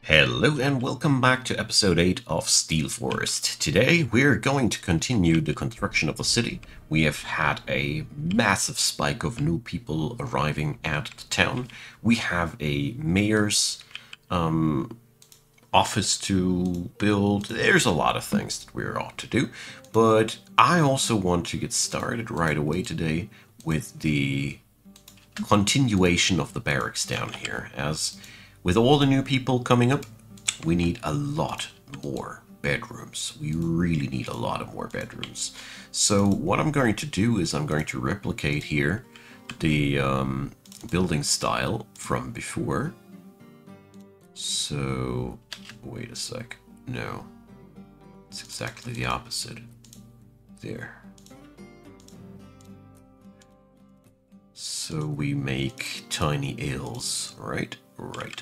Hello and welcome back to episode 8 of Steel Forest. Today we're going to continue the construction of the city. We have had a massive spike of new people arriving at the town. We have a mayor's office to build. There's a lot of things that we ought to do, but I also want to get started right away today with the continuation of the barracks down here. As with all the new people coming up, we need a lot more bedrooms. We really need a lot of more bedrooms. So what I'm going to do is I'm going to replicate here the building style from before. So, wait a sec. No, it's exactly the opposite. There. So we make tiny ills, right? Right.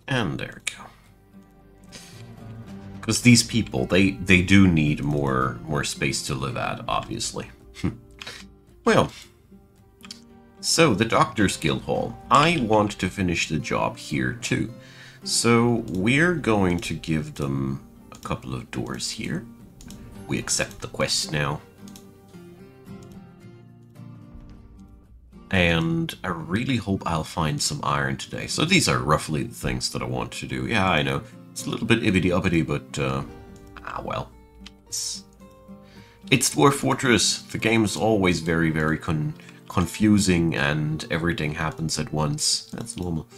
And there we go. Because these people, they do need more space to live at, obviously. Well, so the Doctor's Guild Hall. I want to finish the job here too. So we're going to give them a couple of doors here. We accept the quest now. And I really hope I'll find some iron today. So these are roughly the things that I want to do. Yeah, I know. It's a little bit ibbity-uppity, but, well. It's Dwarf Fortress. The game is always very, very confusing and everything happens at once. That's normal.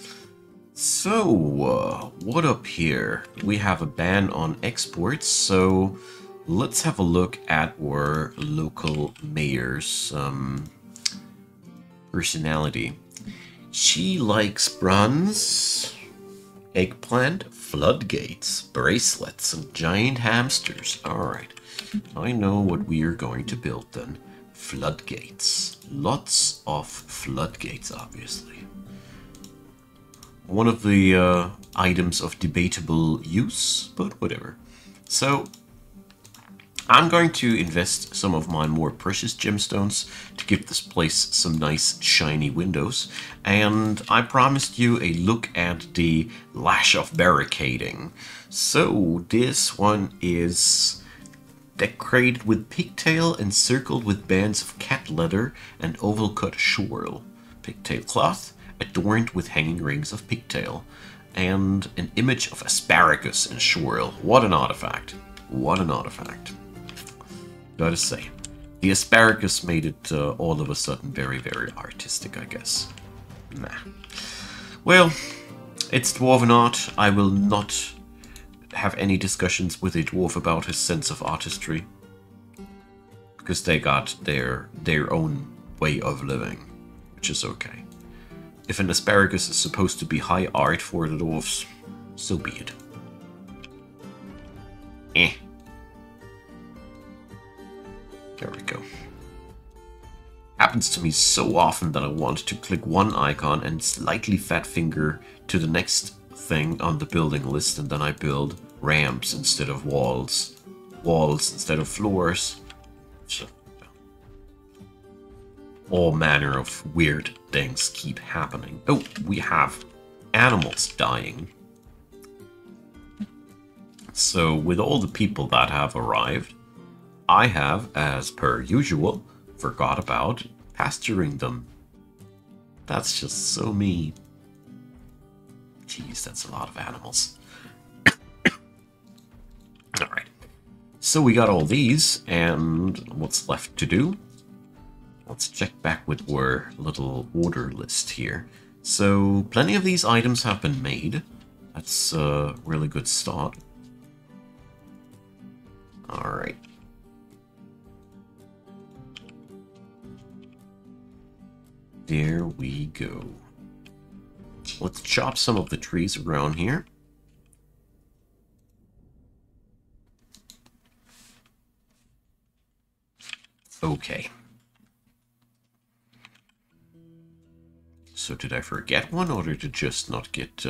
So, what up here? We have a ban on exports, so let's have a look at our local mayor's personality. She likes bronze, eggplant, floodgates, bracelets, and giant hamsters. Alright, I know what we are going to build then. Floodgates. Lots of floodgates, obviously. One of the items of debatable use, but whatever. So, I'm going to invest some of my more precious gemstones to give this place some nice shiny windows. And I promised you a look at the lash of barricading. So this one is decorated with pigtail encircled with bands of cat leather and oval cut schorl. Pigtail cloth adorned with hanging rings of pigtail. And an image of asparagus and schorl. What an artifact. What an artifact. Gotta say, the asparagus made it all of a sudden very, very artistic, I guess. Nah. Well, it's dwarven art. I will not have any discussions with a dwarf about his sense of artistry. Because they got their own way of living, which is okay. If an asparagus is supposed to be high art for the dwarfs, so be it. Eh. There we go. Happens to me so often that I want to click one icon and slightly fat finger to the next thing on the building list, and then I build ramps instead of walls, walls instead of floors. So, all manner of weird things keep happening. Oh, we have animals dying. So with all the people that have arrived, I have, as per usual, forgot about pasturing them. That's just so mean. Jeez, that's a lot of animals. Alright. So we got all these, and what's left to do? Let's check back with our little order list here. So, plenty of these items have been made. That's a really good start. Alright. There we go. Let's chop some of the trees around here. Okay. So did I forget one, or did it just not get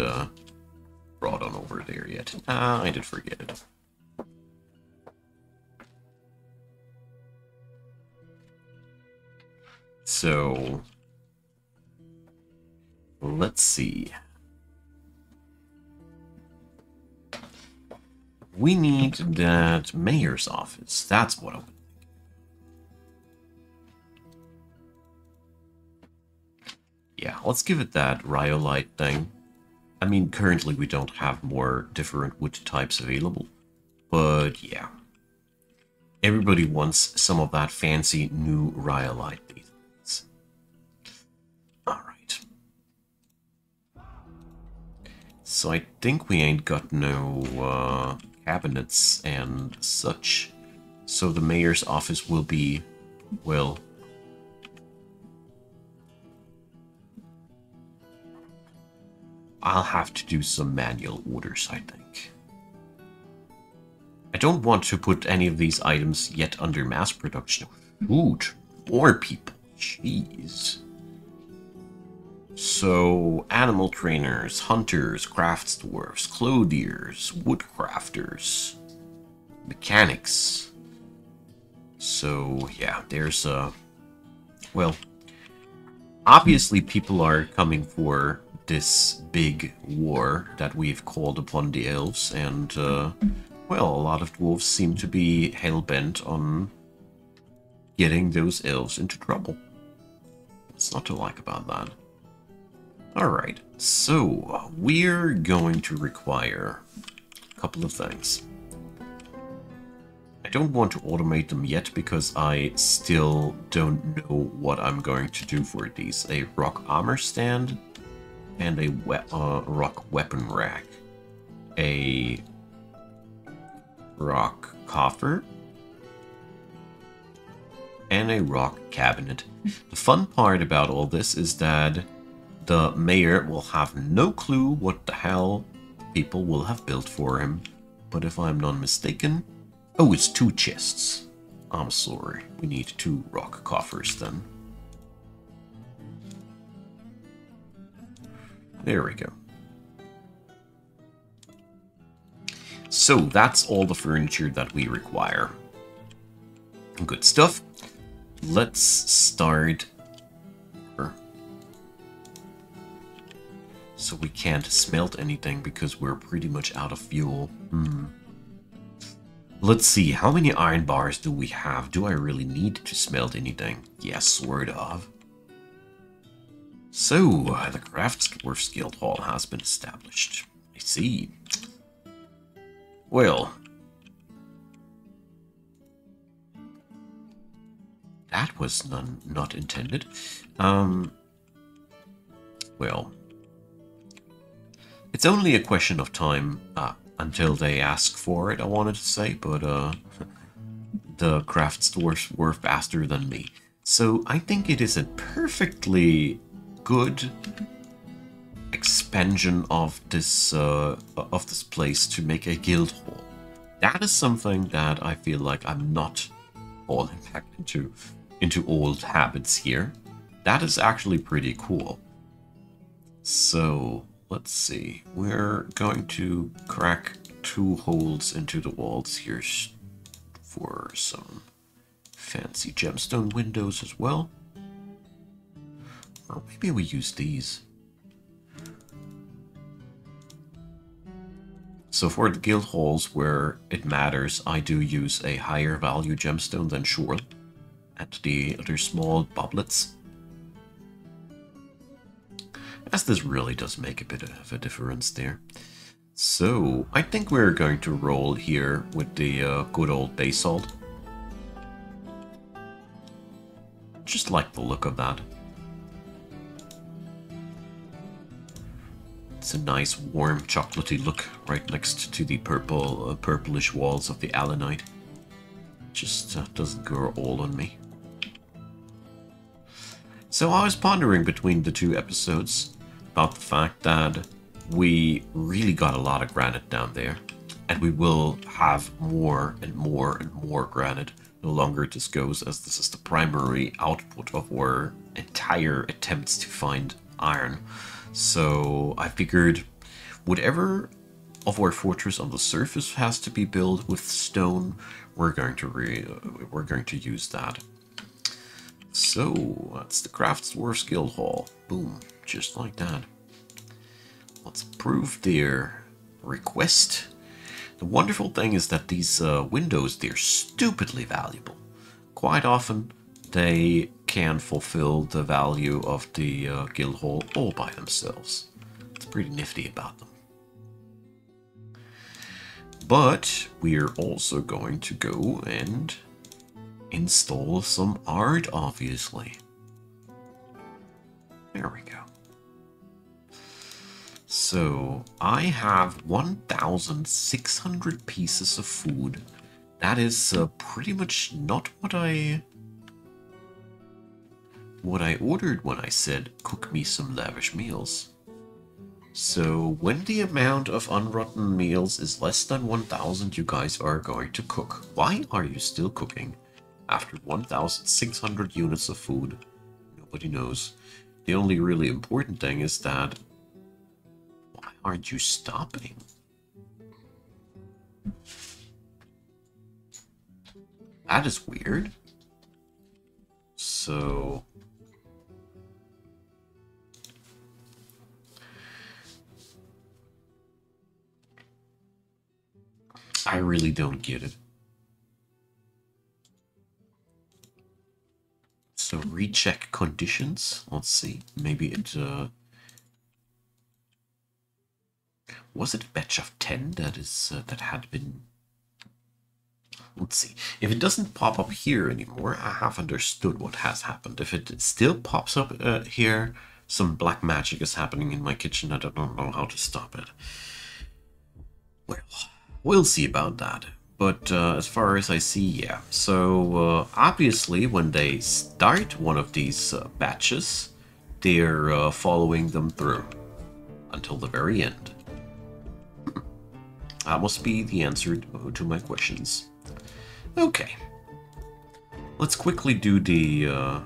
brought on over there yet? Ah, I did forget it. So, let's see. We need that mayor's office. That's what I'm thinking. Yeah, let's give it that rhyolite thing. I mean, currently we don't have more different wood types available. But yeah. Everybody wants some of that fancy new rhyolite these days. Alright. So I think we ain't got no cabinets and such. So the mayor's office will be, well, I'll have to do some manual orders, I think. I don't want to put any of these items yet under mass production. Food. More people. Jeez. So, animal trainers, hunters, crafts dwarves, clothiers, woodcrafters, mechanics. So, yeah, there's well, obviously people are coming for this big war that we've called upon the elves, and, well, a lot of dwarves seem to be hell-bent on getting those elves into trouble. What's not to like about that? Alright, so we're going to require a couple of things. I don't want to automate them yet because I still don't know what I'm going to do for these. A rock armor stand and a rock weapon rack. A rock coffer and a rock cabinet. The fun part about all this is that the mayor will have no clue what the hell people will have built for him. But if I'm not mistaken... Oh, it's 2 chests. I'm sorry. We need 2 rock coffers then. There we go. So that's all the furniture that we require. Good stuff. Let's start... So we can't smelt anything because we're pretty much out of fuel. Let's see, how many iron bars do we have? Do I really need to smelt anything? Yes, sort of. So, the Craftsdwarf's Guild Hall has been established. I see. Well, that was not intended. Well, it's only a question of time until they ask for it, I wanted to say, but the Craftsdwarfs were faster than me. So I think it is a perfectly good expansion of this place to make a guild hall. That is something that I feel like I'm not falling back into old habits here. That is actually pretty cool. So let's see. We're going to crack 2 holes into the walls here for some fancy gemstone windows as well. Or maybe we use these. So for the guild halls where it matters, I do use a higher value gemstone than Shorl and the other small boblets. As this really does make a bit of a difference there. So, I think we're going to roll here with the good old basalt. Just like the look of that. It's a nice warm chocolatey look right next to the purplish walls of the allanite. Just doesn't go all on me. So I was pondering between the 2 episodes about the fact that we really got a lot of granite down there, and we will have more and more and more granite the longer this goes, as this is the primary output of our entire attempts to find iron. So I figured whatever of our fortress on the surface has to be built with stone, we're going to use that. So, that's the Craftsdwarf's Guild Hall. Boom, just like that. Let's approve their request. The wonderful thing is that these windows, they're stupidly valuable. Quite often, they can fulfill the value of the guild hall all by themselves. It's pretty nifty about them. But we're also going to go and install some art, obviously. There we go. So, I have 1,600 pieces of food. That is pretty much not what I ordered when I said cook me some lavish meals. So, when the amount of unrotten meals is less than 1,000, you guys are going to cook. Why are you still cooking after 1,600 units of food? Nobody knows. The only really important thing is that why aren't you stopping? That is weird. So... I really don't get it. So recheck conditions. Let's see. Maybe it was it a batch of 10 that is that had been. Let's see. If it doesn't pop up here anymore, I have understood what has happened. If it still pops up here, some black magic is happening in my kitchen. I don't know how to stop it. Well, we'll see about that. But as far as I see, yeah. So obviously when they start one of these batches, they're following them through until the very end. That must be the answer to my questions. Okay. Let's quickly do the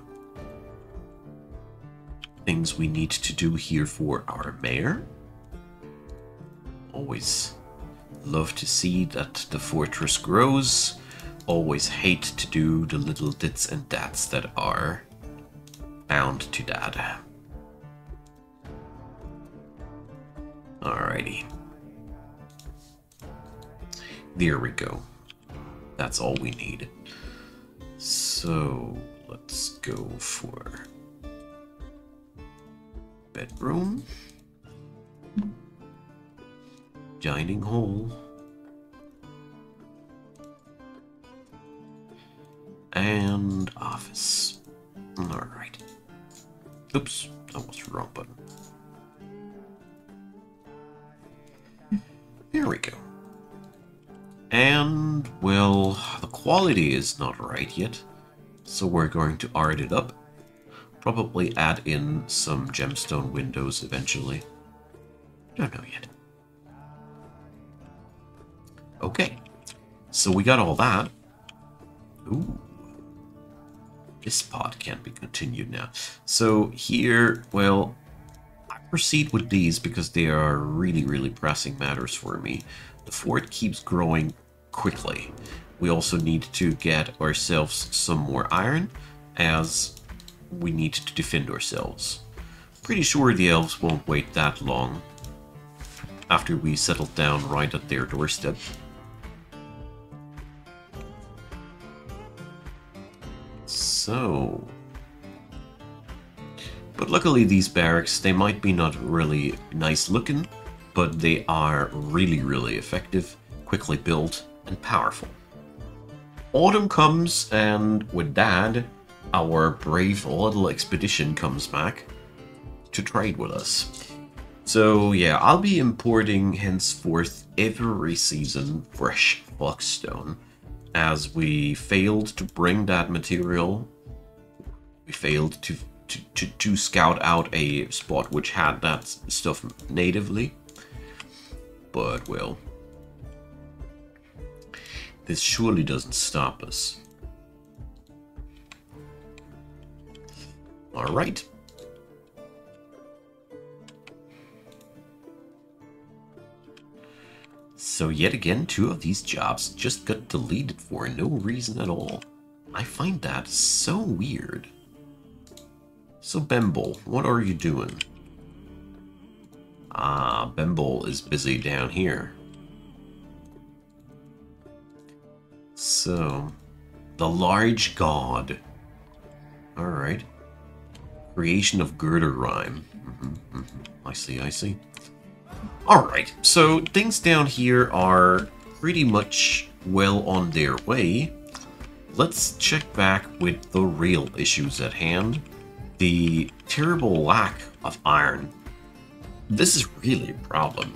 things we need to do here for our mayor. Always love to see that the fortress grows. Always hate to do the little dits and dats that are bound to that. Alrighty. There we go. That's all we need. So let's go for bedroom, dining hall, and office. Alright. Oops, that was the wrong button. There we go. And, well, the quality is not right yet, so we're going to art it up. Probably add in some gemstone windows eventually. Don't know yet. Okay, so we got all that. Ooh. This part can't be continued now. So here, well, I proceed with these because they are really, really pressing matters for me. The fort keeps growing quickly. We also need to get ourselves some more iron, as we need to defend ourselves. Pretty sure the elves won't wait that long after we settle down right at their doorstep. So... But luckily these barracks, they might be not really nice looking, but they are really, really effective, quickly built, and powerful. Autumn comes, and with that, our brave little expedition comes back to trade with us. So yeah, I'll be importing henceforth every season fresh flux-stone, as we failed to bring that material. We failed to scout out a spot which had that stuff natively. But, well, this surely doesn't stop us. Alright. So yet again, 2 of these jobs just got deleted for no reason at all. I find that so weird. So Bemble, what are you doing? Ah, Bemble is busy down here. So, the large god. Alright. Creation of girder rhyme. I see, I see. Alright, so things down here are pretty much well on their way. Let's check back with the real issues at hand. The terrible lack of iron. This is really a problem.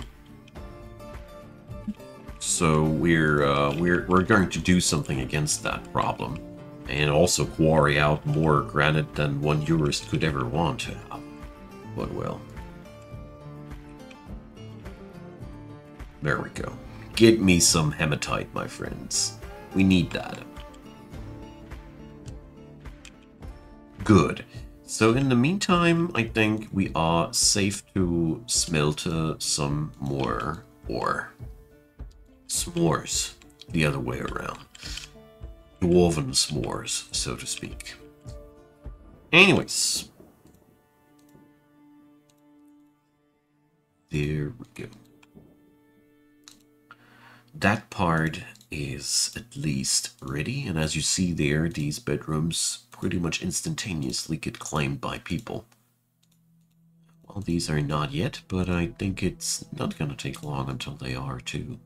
So we're going to do something against that problem. And also quarry out more granite than one jurist could ever want to have. But well. There we go. Get me some hematite, my friends. We need that. Good. So in the meantime, I think we are safe to smelt some more ore. S'mores. The other way around. Dwarven s'mores, so to speak. Anyways. There we go. That part is at least ready, and as you see there, these bedrooms pretty much instantaneously get claimed by people. Well, these are not yet, but I think it's not going to take long until they are too.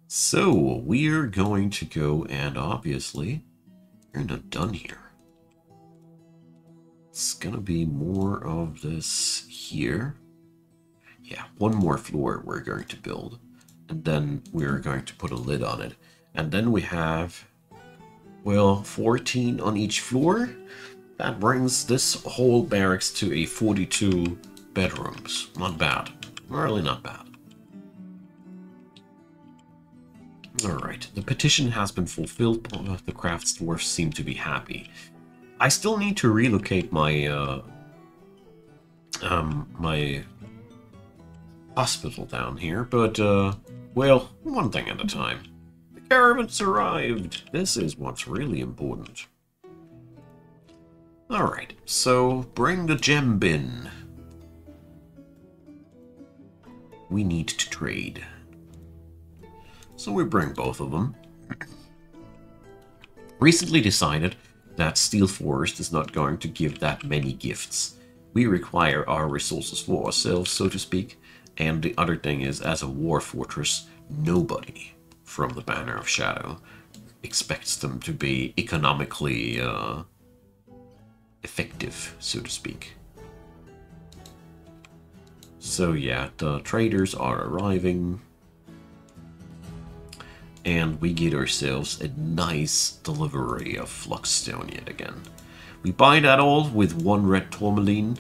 So, we're going to go, and obviously, you're not done here. It's going to be more of this here. Yeah, one more floor we're going to build. And then we're going to put a lid on it. And then we have, well, 14 on each floor. That brings this whole barracks to a 42 bedrooms. Not bad. Really not bad. Alright, the petition has been fulfilled. The crafts dwarfs seem to be happy. I still need to relocate my my hospital down here, but well, one thing at a time. The caravan's arrived. This is what's really important. Alright, so bring the gem bin. We need to trade. So we bring both of them. Recently decided that Steel Forest is not going to give that many gifts. We require our resources for ourselves, so to speak. And the other thing is, as a war fortress, nobody from the Banner of Shadow expects them to be economically effective, so to speak. So yeah, the traders are arriving. And we get ourselves a nice delivery of Fluxstone yet again. We buy that all with 1 red tourmaline.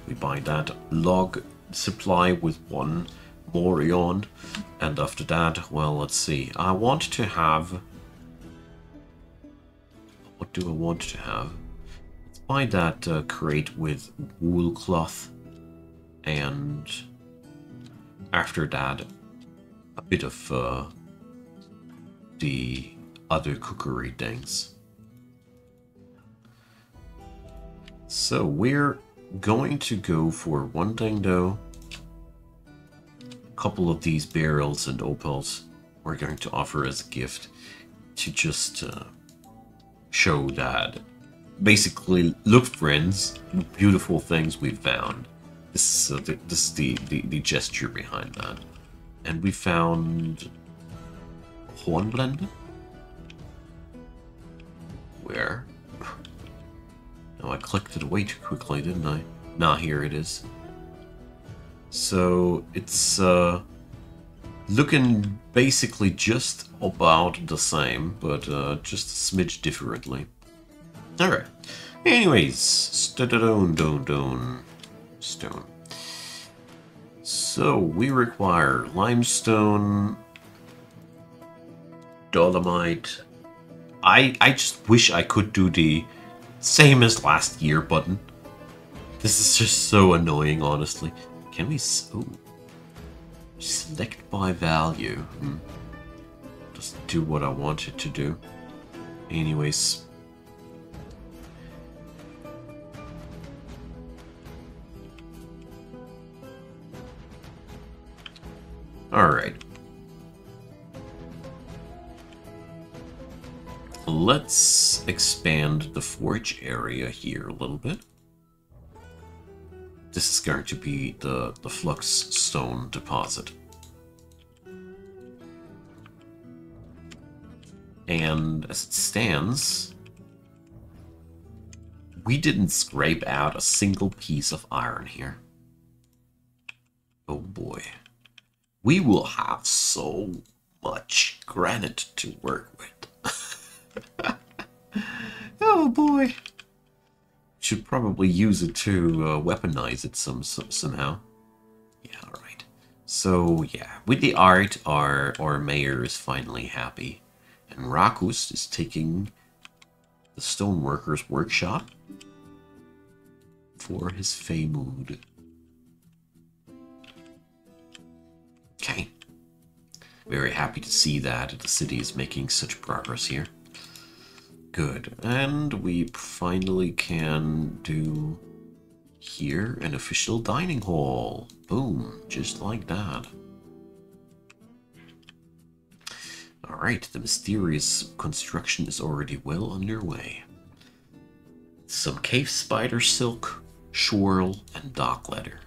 We buy that log supply with 1 Morion. And after that, well, let's see. I want to have... What do I want to have? Let's buy that crate with wool cloth. And after that, a bit of... the other cookery things. So we're going to go for one thing though. A couple of these barrels and opals we're going to offer as a gift to just show that basically, look friends, beautiful things we've found. This is the gesture behind that. And we found Hornblende? Where? Oh, I clicked it way too quickly, didn't I? Nah, here it is. So, it's looking basically just about the same, but just a smidge differently. Alright. Anyways, stone. So, we require limestone, dolomite. I just wish I could do the same as last year button. This is just so annoying, honestly. Can we... Oh. Select by value. Doesn't do what I want it to do. Anyways. Alright. Let's expand the forge area here a little bit. This is going to be the flux stone deposit. And as it stands, we didn't scrape out a single piece of iron here. Oh boy. We will have so much granite to work with. Oh boy. Should probably use it to weaponize it somehow. Yeah, alright. So yeah, with the art, our mayor is finally happy. And Rakus is taking the stoneworker's workshop for his Feymood. Okay. Very happy to see that the city is making such progress here. Good. And we finally can do here an official dining hall. Boom. Just like that. Alright, the mysterious construction is already well underway. Some cave spider silk, schwarl, and dock leather.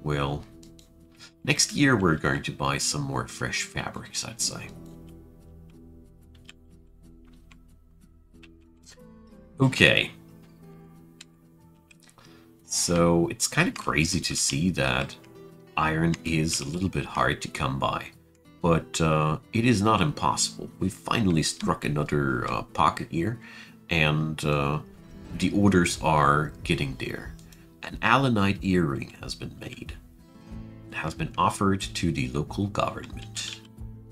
Well, next year we're going to buy some more fresh fabrics, I'd say. Okay. So it's kind of crazy to see that iron is a little bit hard to come by, but it is not impossible. We finally struck another pocket here, and the orders are getting there. An allanite earring has been made. It has been offered to the local government.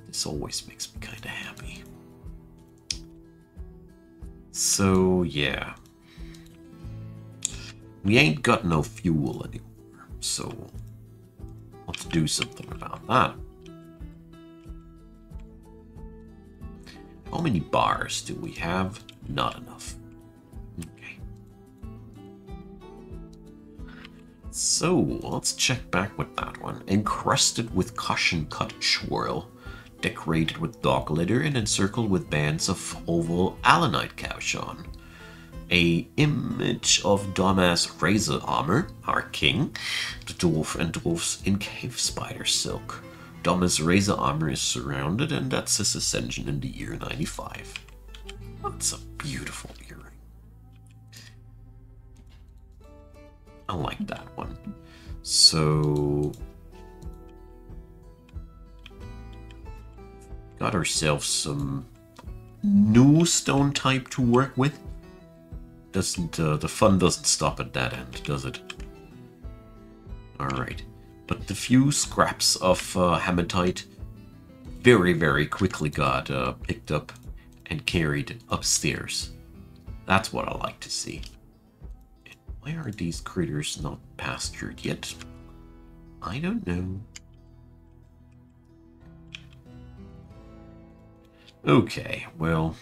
This always makes me kind of happy. So yeah, we ain't got no fuel anymore, so let's do something about that. How many bars do we have? Not enough. Okay. So, let's check back with that one. Encrusted with cushion cut schwarl, decorated with dog leather and encircled with bands of oval allanite cauchon. A image of Damas razor armor, our king, the dwarf and dwarfs in cave spider silk. Damas razor armor is surrounded, and that's his ascension in the year 95. That's a beautiful earring. I like that one. So, got ourselves some new stone type to work with. Doesn't the fun doesn't stop at that end, does it? Alright. But the few scraps of hematite very, very quickly got picked up and carried upstairs. That's what I like to see. And why are these critters not pastured yet? I don't know. Okay, well,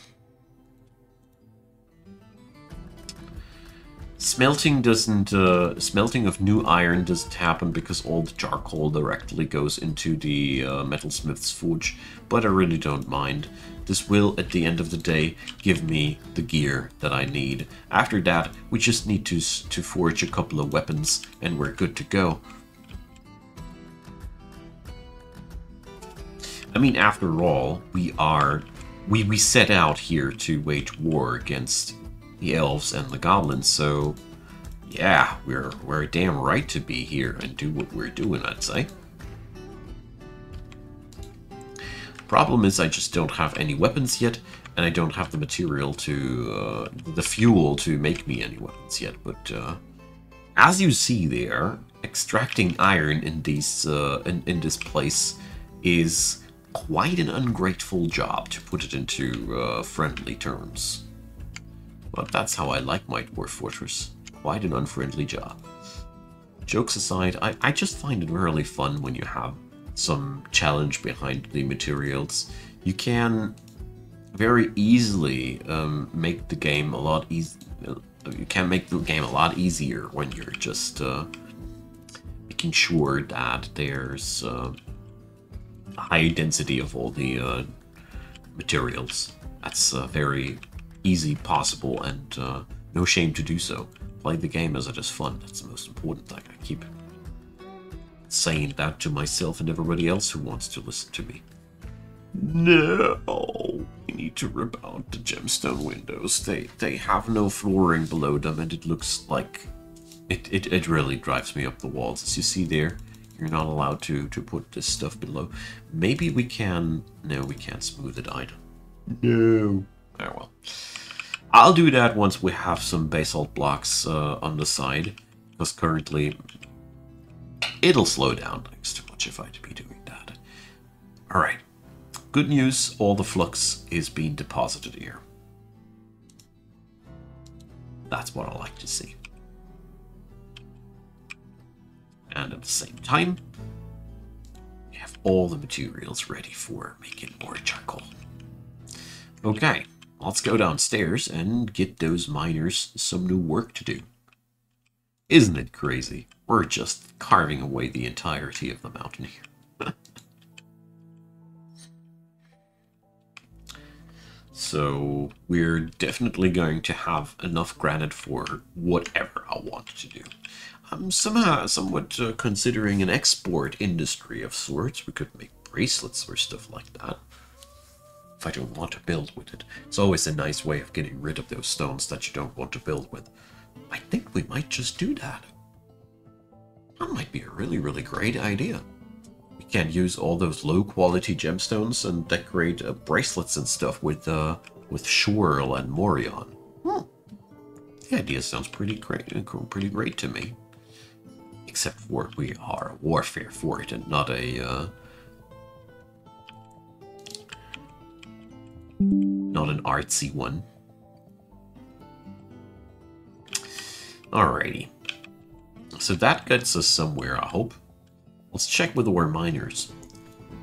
smelting of new iron doesn't happen because all the charcoal directly goes into the metalsmith's forge, but I really don't mind. This will, at the end of the day, give me the gear that I need. After that, we just need to forge a couple of weapons, and we're good to go. I mean, after all, we set out here to wage war against the elves and the goblins, so yeah, we're damn right to be here and do what we're doing, I'd say. Problem is, I just don't have any weapons yet, and I don't have the material to the fuel to make me any weapons yet. But as you see there, extracting iron in these in this place is quite an ungrateful job, to put it into friendly terms. But that's how I like my Dwarf Fortress. Quite an unfriendly job. Jokes aside, I just find it really fun when you have some challenge behind the materials. You can very easily make the game a lot easier when you're just making sure that there's a high density of all the materials. That's very easy, possible, and no shame to do so. Play the game as it is fun. That's the most important thing. I keep saying that to myself and everybody else who wants to listen to me. No, we need to rip out the gemstone windows. They have no flooring below them, and it looks like it really drives me up the walls. As you see there, you're not allowed to put this stuff below. Maybe we can. No, we can't smooth it either. No. Oh well. I'll do that once we have some basalt blocks on the side, because currently it'll slow down things too much if I'd be doing that. All right. Good news, all the flux is being deposited here. That's what I like to see. And at the same time, we have all the materials ready for making more charcoal. Okay, let's go downstairs and get those miners some new work to do. Isn't it crazy? We're just carving away the entirety of the mountain here. So we're definitely going to have enough granite for whatever I want to do. I'm somewhat considering an export industry of sorts. We could make bracelets or stuff like that. If I don't want to build with it. It's always a nice way of getting rid of those stones that you don't want to build with. I think we might just do that. That might be a really, really great idea. We can use all those low-quality gemstones and decorate bracelets and stuff with Shorl and Morion. The idea sounds pretty great to me. Except for we are a warfare fort and not a not an artsy one. Alrighty. So that gets us somewhere, I hope. Let's check with our miners.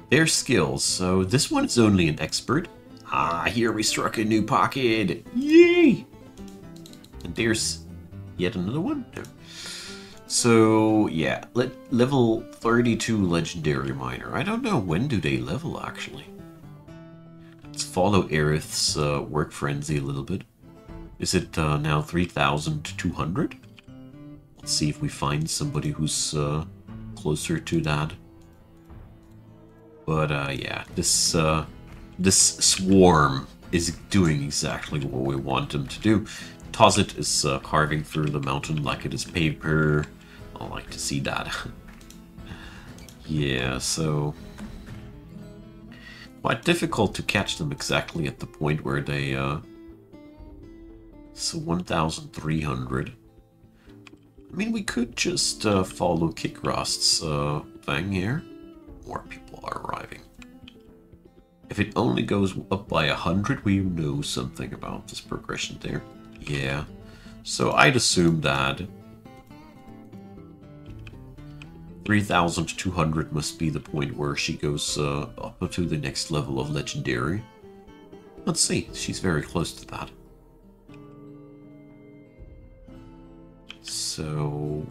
Their skills. So this one is only an expert. Ah, here we struck a new pocket. Yay! And there's yet another one. No. So yeah, level 32 legendary miner. I don't know, when do they level actually? Let's follow Aerith's work frenzy a little bit. Is it now 3,200? Let's see if we find somebody who's closer to that. But yeah, this swarm is doing exactly what we want them to do. Tozit is carving through the mountain like it is paper. I like to see that. Yeah, so quite difficult to catch them exactly at the point where they so 1,300. I mean, we could just follow Kickrost's thing here. More people are arriving. If it only goes up by 100, we know something about this progression there. Yeah. So I'd assume that 3,200 must be the point where she goes up to the next level of legendary. Let's see. She's very close to that. So,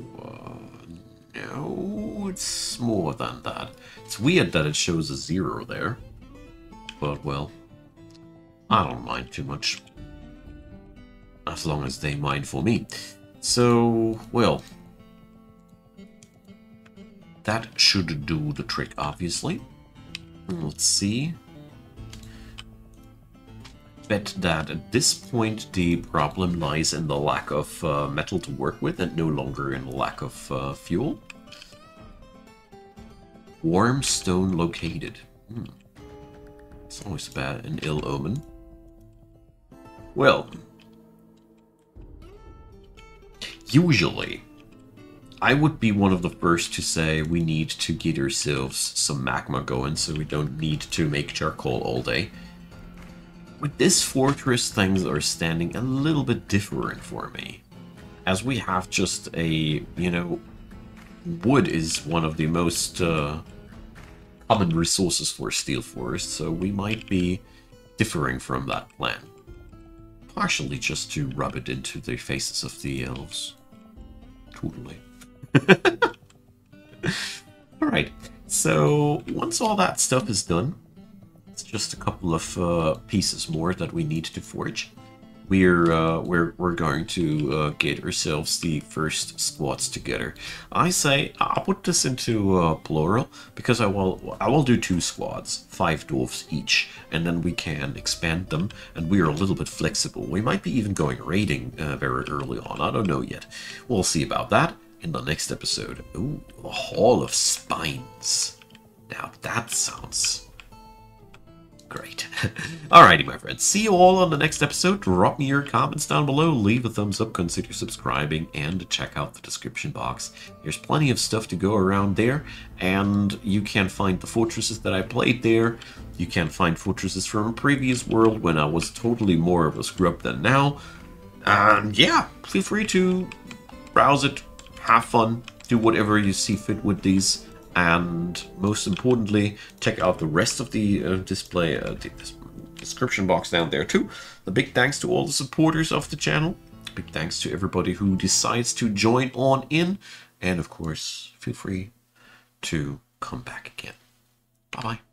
no, it's more than that. It's weird that it shows a 0 there. But, well, I don't mind too much. As long as they mind for me. So, well, that should do the trick, obviously. Let's see. Bet that at this point the problem lies in the lack of metal to work with and no longer in the lack of fuel. Warm stone located. It's always bad, an ill omen. Well, usually I would be one of the first to say we need to get ourselves some magma going so we don't need to make charcoal all day. With this fortress, things are standing a little bit different for me. As we have just a, you know, wood is one of the most common resources for Steel Forest, so we might be differing from that plan. Partially just to rub it into the faces of the elves. Totally. So once all that stuff is done, it's just a couple of pieces more that we need to forge. We're going to get ourselves the first squads together. I say I'll put this into plural because I will do 2 squads, 5 dwarves each, and then we can expand them. And we are a little bit flexible. We might be even going raiding very early on. I don't know yet. We'll see about that in the next episode. Ooh, the Hall of Spines. Now that sounds great. Alrighty, my friends. See you all on the next episode. Drop me your comments down below. Leave a thumbs up. Consider subscribing. And check out the description box. There's plenty of stuff to go around there. And you can find the fortresses that I played there. You can find fortresses from a previous world when I was totally more of a scrub than now. And yeah, feel free to browse it. Have fun. Do whatever you see fit with these. And most importantly, check out the rest of the display, the description box down there too. A big thanks to all the supporters of the channel. Big thanks to everybody who decides to join on in. And of course, feel free to come back again. Bye-bye.